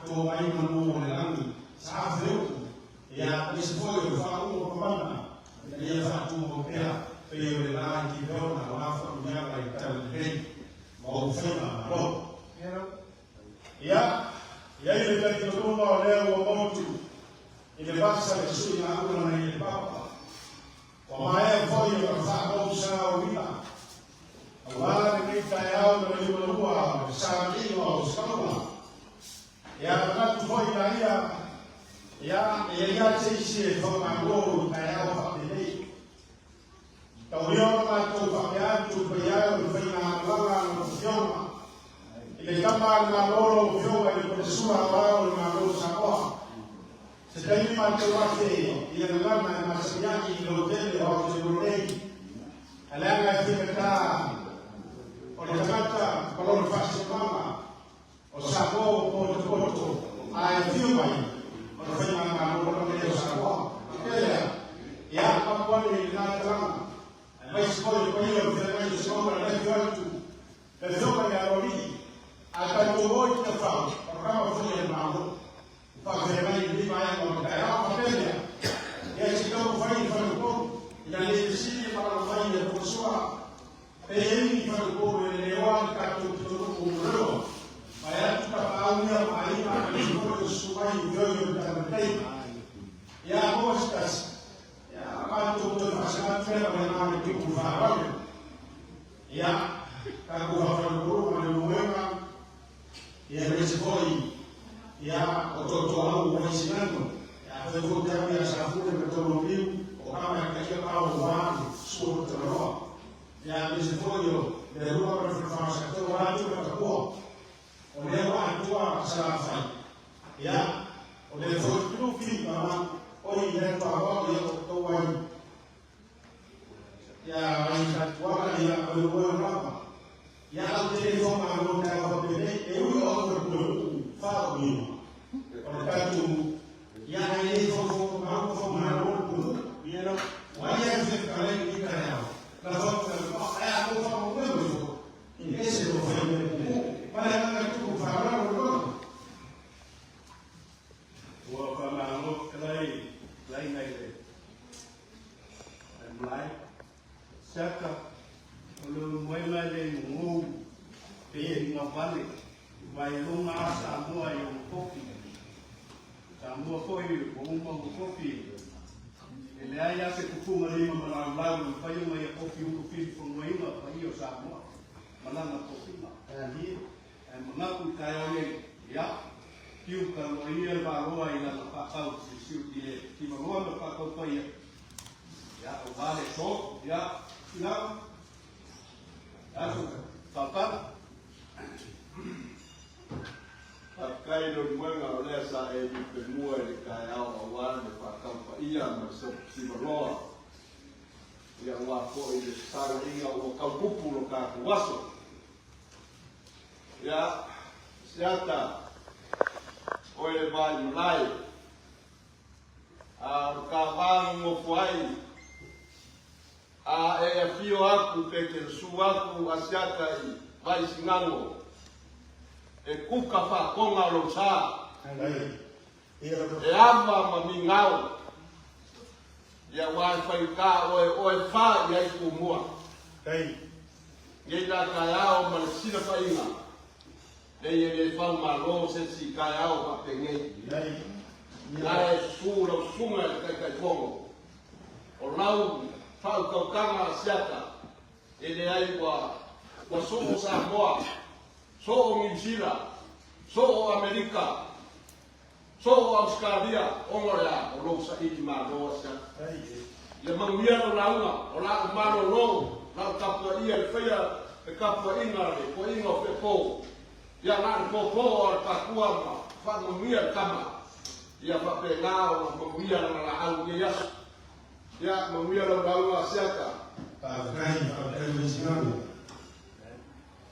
to ai manu le langi sa feu ya ese foi o fa o pamana ia fa tu mo pea pe le langi pe ona wa fa ya mai tal rei mo fema ro ya ile tatu tuma leo wa moto ile basa le sui na una na ile papa kwa maana foi o fa o sa wina wala ni tayao na liwa sami wa usawa ya wakati foi daia ya sisi kama ngo tayao family tawio kama tu familia tu bayao kufanya wala na kufanya ile kama na loro kufanya ile kusua wao na loro sawa sasa mambo wake ile ngama na masiyaki ile hoteli au hoteli alanga fika Otakata kalau fasi mama osako poto ai fiuma wanafanya mambo kama hiyo sawa ya hapo ni nataka basi kwa hiyo tunafanya somo la watu ndio ya rodi atatowoi tofauti kama fanya mambo kwa vile ni mambo ya mapenda ya sio kufanya kwa inalishia para kufanya kusua Peni falco elewa katu kumro maya tukapaunya maima alikuwa subai yoyo mtamtai ya hostas ya katu kutafasana tena bwana tukufaa ya kakuwa falco mwanamwema ya resipoi ya watoto wangu waislamu ya hivyo kama ya safuri mtoto mbiu kama katika au wangu sio mtoto ya misifoyo de ruwa kwa fasa to watu watakuwa olewa atua safa ya ole fotu fi mama oi ile kwa wao to wani ya waisa wala ya olewa rapa ya telefoni mama kwa bebe ewe au kwa fa mimi wakati ya ile fofu mama kwa mama yero waya zikale ni kana na zote haya kwa wewe ingese kufanya pale kama tu kufahamu ndio wa kama ngo lai na ile lai saka ulu mwema le ngo pe ngapale vai lunga samua yo kopi samua foi bomba kopi ele aya se kufunga lima malambalu fayo mai kofi uko fili fongoima fayo samua malanga kofi ali manaku kayole ya kiu kaloia baroa ila pakau sisiu ile kimaroa pakau fayo ya vale so ya na asu papa Kai do mwenga olesa e pemua e kai au awane pa kampa ia ma so simaroa ia wa ko i sara ia o kaupupu lo ka waso ya siata oile vai mulai a ka vango fuai a e fio aku peke suaku asiata i vai singango e kuka fa konga lo sa e ama mamingao ya wifi ka o fa ya ikumua ngela ka yao malsina fa inga le fa malo se si ka yao pa penge ya sura sunga ka fongo o lau fa ka kama siata ele ai wa somo sa moa so New Zealand, so America, so Australia, ongola o lo sa iki ma lo sa. Le mangia o launga, o la mano lo, la kapua ia feia, e kapua inga le, ko inga pe po. Ya na po po o pakua ma, fa mangia kama. Ya fa pe na o mangia na la au ke ya. Ya mangia lo launga siaka. Pa kai mesinano.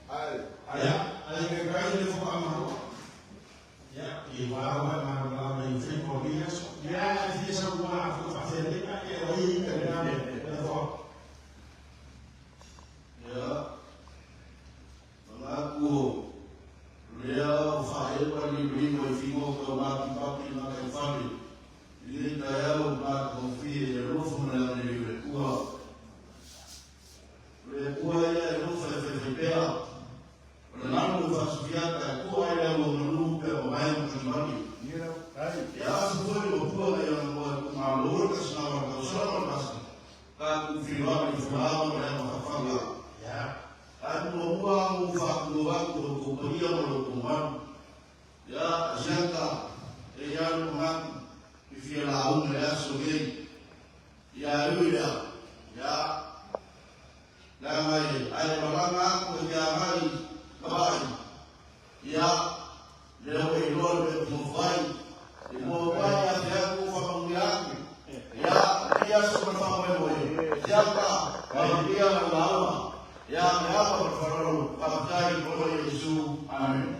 Ai que kai le fo amaro. Ya, e wa ma in fin por días. Ya si esa una fo hacer de que hoy que fo. Ya. Malaku. Ria fa el pa ni figo ko ma ki papi na ka fami ile ta yao ma ko fi le rofu na le kuwa ya rofu fe pea na namu fa sufiata kuwa ile mo nupe o mai mo tumani ya sufueli mo kuwa ya mo ma loro ka sana ka sana basi ka kufiwa ni furaha na mafanga ya anu mo mo fa ko wa ko ko ya janta ya luman ifia la umma ya sogei ya yuda ya mai ai mama ko ya mai babai ya leo ilo mo vai mo vai ya ko fa mungu ya sura fa wewe ya ka ya la ya hapa farao abdai kwa Yesu amen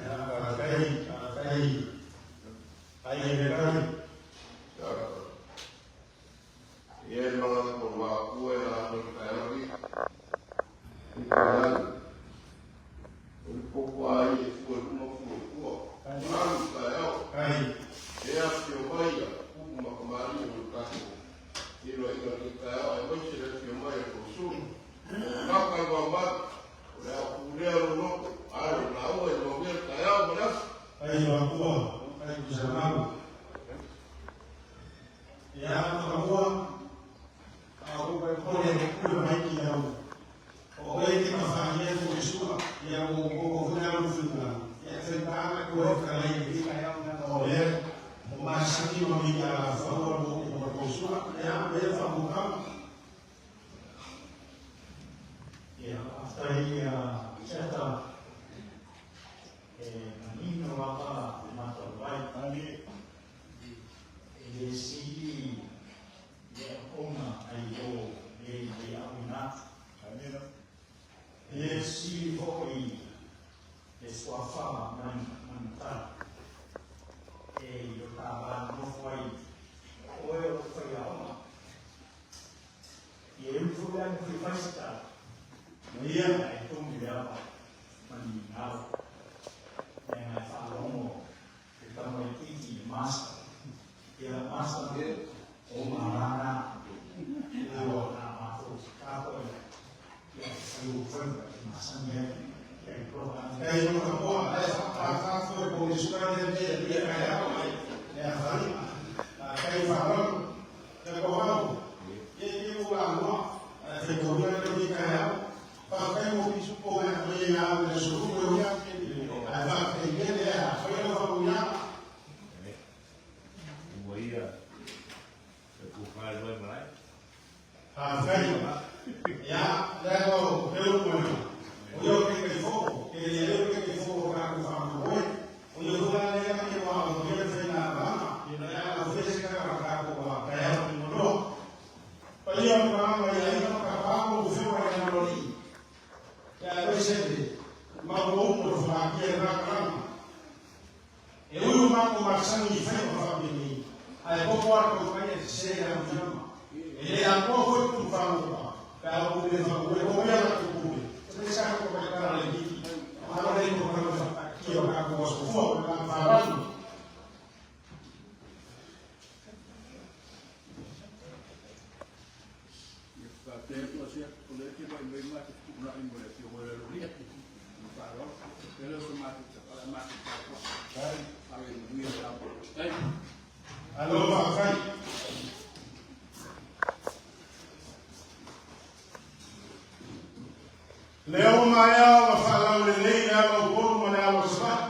leo maya wafala uleleina wa ubonu mwana ya wasaba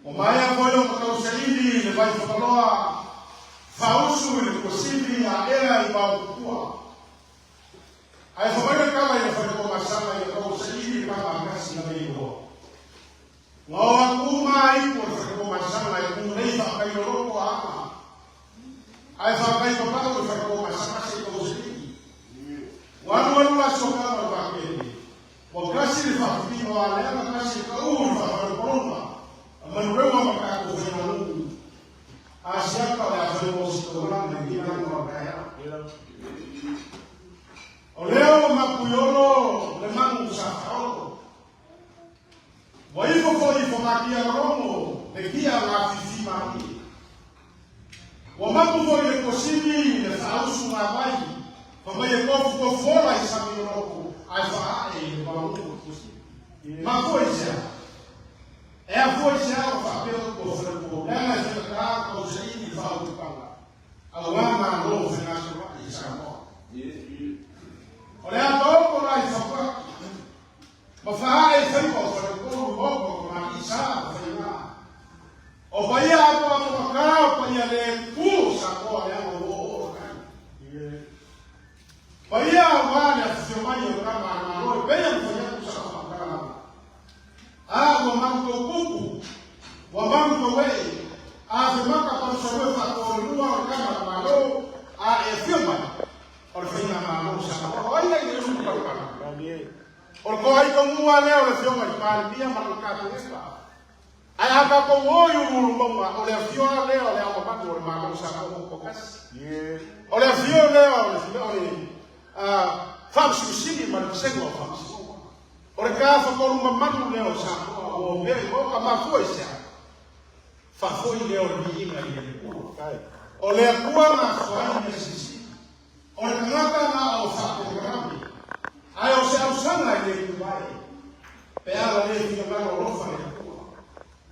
umaya koyo mkausalidi lebai fakaloa fausu ilikosidi ya era ibabukua haifabada kama inafanya kwa masama ilikausalidi kama akasi na meigo ngawa kuma ipo inafanya kwa masama ikunaifa kailoroko hapa haifabada kama inafanya kwa masama ilikausalidi wanu wasoka wakasi lifafikini wa alema kasi kauru fafarukoroma amanurewa makako vina mungu asiaka wa afemo sikola na ngina kwa kaya oleo makuyolo lemangu safaro waifo fodi fomakia romo Nekia ngafifi mami. Wamaku foi le kosini le fausu mabai. Pamaye kofu fora isami roku. Ai fa e bamu kosini. Ma coisa é a força o papel do governo. Ela já com jeito de falar do pala. A lama não se nasce mais samo. Olha a toco lá e só. Mas faz sempre o povo mas isa foi lá. O pai a toco cá, o pai ele puxa olha o pai a olha se o mãe o cara não bem foi puxa wamamto kuku, wamamto wei, afimaka parusawe fakorua kama malo, efirma, orfina malo sama. Oia ile rumu kwa. Orkoi komua leo efirma iparibia malukato nesta. Ayaka komoyo rumba, ole efirma leo leo wamamto ole malo sama kokas. Ole efirma leo ole famsu sini malusengo famsu. Ora ka fa ko uma manu leo sa o me o ka ma foi sa fa foi leo ni inga ni ku kai o le ku na fa ni sisi o le ngata na o fa ko rambi ai o se usanga ni ku vai pe ala le ni ka no ro fa ni ku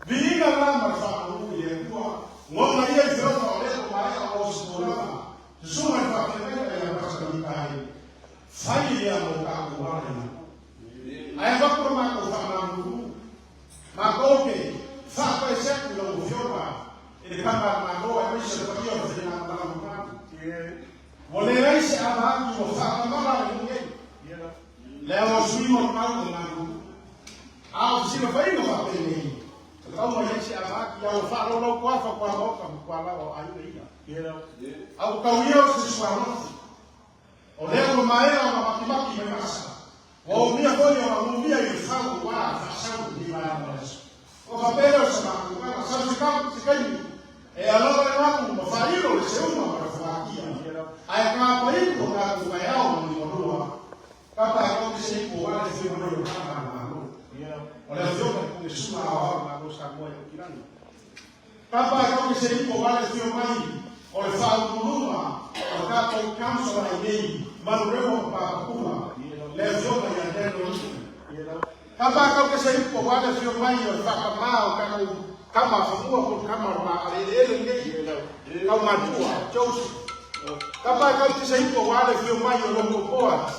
vinga na ma fa ku ye ku ngo na ye zo o le ko mai o so na zuma fa ke ne ya pa sa ni kai fa ni ya mo ka ku wa ni aí vai para uma coisa mas ok sabe vai ser que não funciona ele acaba na rua é isso que eu vou fazer na mão volei esse abate o sabe não lá ninguém leva o sumo mal na rua se vai não vai ter como a gente abate já o falo não quase com a boca com a lá aí ao caminho se suarou o lego maera uma maquimaki me passa waumia moyo waumia ifau kwa fasau di manas o papel sama kwa sababu kama sikani alova wangu mafailo seuma marafakia ayaka kwa hiyo na kwa yao ni mdoa kama hapo siku wale sio ndio kama mano wala sio kwa kusema hao na kosa moja kirani kama hapo siku wale sio mai ole fau nunua wakati kamso na idei maruremo kwa kuma leo ya neno kama kama sasa wale sio mai wafaka mao kama fungua kama ile ile kama matua chosi kama kama sasa wale sio mai wanapoa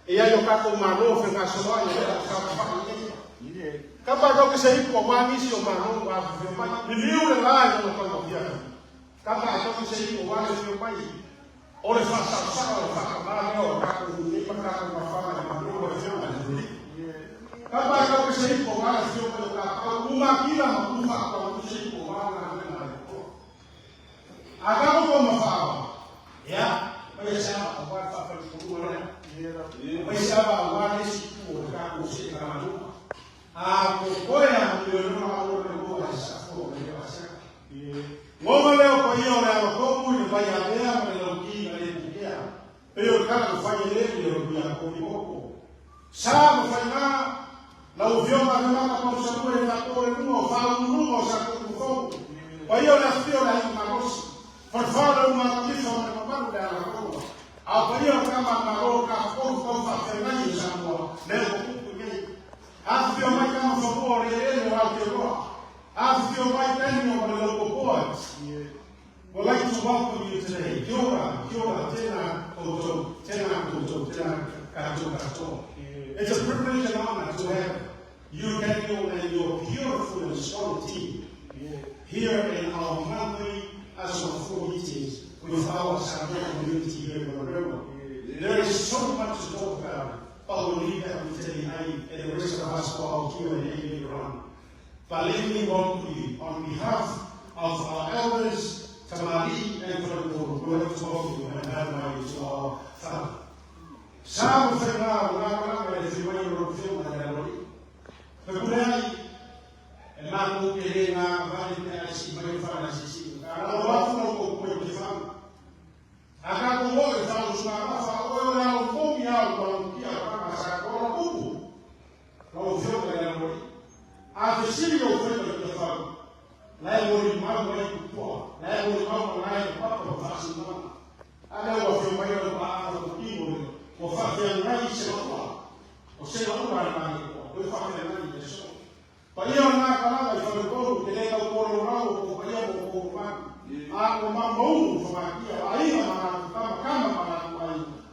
yayo kako marofe na soa kama kama sasa wale sio marofe wa sio mai ni yule laje kwa pia kama kama sasa wale sio mai ole fasa kama leo kako ni mpaka kwa fama na mambo ya kama kama sasa wale sio kwa kuma kila makuma kwa sasa wale na agapo kwa mafao ya maisha kwa fafa kwa maisha wale siku kwa kushika kama koya ndio wale kwa sasa ngoma leo kwa hiyo leo kwa ni baya leo leo kinga hiyo kama kufanya leo ya komiko sababu fanya na uvyoma kama kwa ushauri na kwa nguo fahamu nguo za kufunga kwa hiyo nafikiri na makosa kwa mfano makamisa na mapando ya roho hapo hiyo kama maroka kwa fafenani za nguo leo kukunye hapo hiyo kama mfano leo wa kiroho hapo hiyo tena kwa leo kwa We'd like to welcome you today. Kia ora, tēnā koutou, tēnā katoa. It's a privilege and honor to have you, Daniel, and your beautiful and strong team here in our monthly Aswan 4 meetings with our Salvation community here in Marero. There is so much to talk about, but we'll leave that with today and the rest of us for our Q&A later on. But let me welcome you on behalf of our elders, Tamari and Franco, who have talked to you and have my to our family. Sabe Fernando, lá ele foi em Rufio, na Galori. Februário, é Marco Querena, vai ter assim, vai falar assim. Agora vamos falar um pouco de fama. Agora como eu falo, os caras falam, eu não vou me algo que a fama sai agora pouco. Rufio, na Galori. A vecina eu fui para o falo. lai ngori mau lai kupo lai ngori mau lai kupo fasi mama ada wa fi mai ro ba ko kingo ko fa fi ngai se ro o se ro ba na ko fa fi ngai de so pa ia na kala ba fa ko te le ko ro ra ko pa ia ko ma a ko ma mo fa kia ai ma kama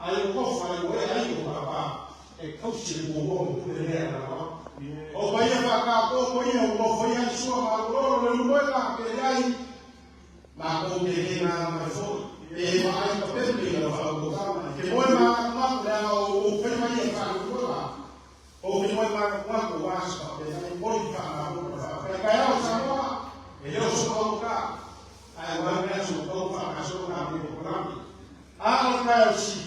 ai ko fa ai ko ba e ko si mo mo te le na o vai a cá o vai o foi a sua valor no lugar que aí mas o que na foi e vai para perder o valor que foi mas o foi mais para o lá o que foi mais quando o acho que ele pode falar para cair o sabor ele o só colocar aí vai ver o como para o na programa o cair o sim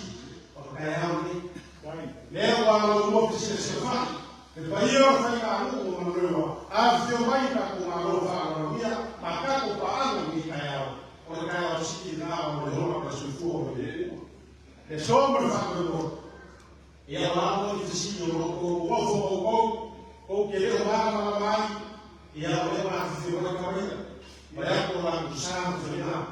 o cair o leva o oficina se faz Bayo fanya Mungu mwenyewe. Afyo maika kumalofa anaambia makako kwa anga mikayao. Onekana wasiki nao ndio wakasufuo wale. Nesomba fakolo. Ya mambo tishinyo ko ko keleo mama mai ya wema afyo kwa kawaida. Bayako la kusama tena.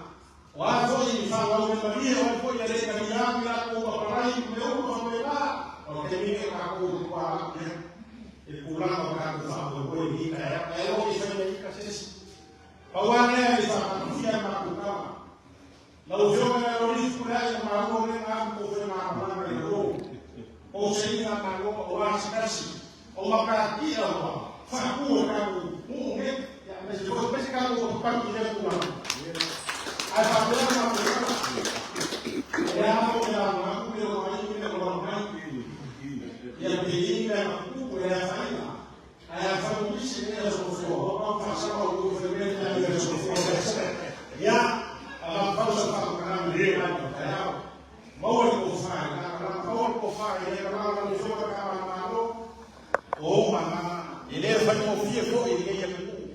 Watu ni fanga wamebadili walipoja leka milango ya kwa parai kumeuka mbele. Wakemike kwa Kulama wakati sababu kwa hii kaya leo ifanye hii sisi hawana ya kufanya makutano na ujoga na ulifu kulala mambo na mambo kwa mambo ya roho au sheria na mambo washikashi au makatia wa fakuo kama Mungu ya msiko basi kama kupata ile kwa atabona mambo ya mambo ya mambo ya pili ya faida ayafanyishe ile sofo kwa mfano wa kufanya ile sofo ya amafausa kwa kana ndio yao mawe kufanya kama mawe kufanya ile kama mshoka kama mambo mama ile fanya ofie kwa ile ya mkuu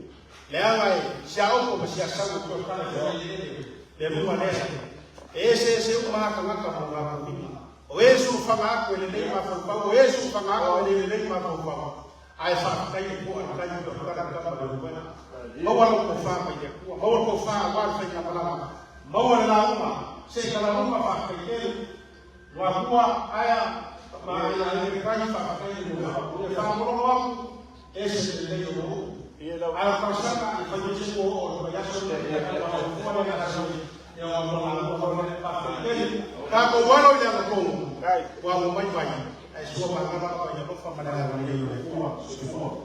leo shao kwa siasa kwa kana ile ndio nesa ese uma kama kama Wesu fanga ko le nei ma fa ko wesu fanga ko le nei ma fa ai fa kai ko an kai ko ka ka ba do bana ma wa ko fa ma ye ko ma wa ko fa wa fa ya bala ma wa la uma se ka la uma fa kai ke wa kwa aya ma ya ni kai fa kai ko fa mo wa ese le nei ko ala fa sa ka fa ni ko o ya so le ya ko wa na so ya wa ma ko fa kai kako walo ya mkongo wa mumbai bai sio kama kwa ya kufa madara ya kuwa sio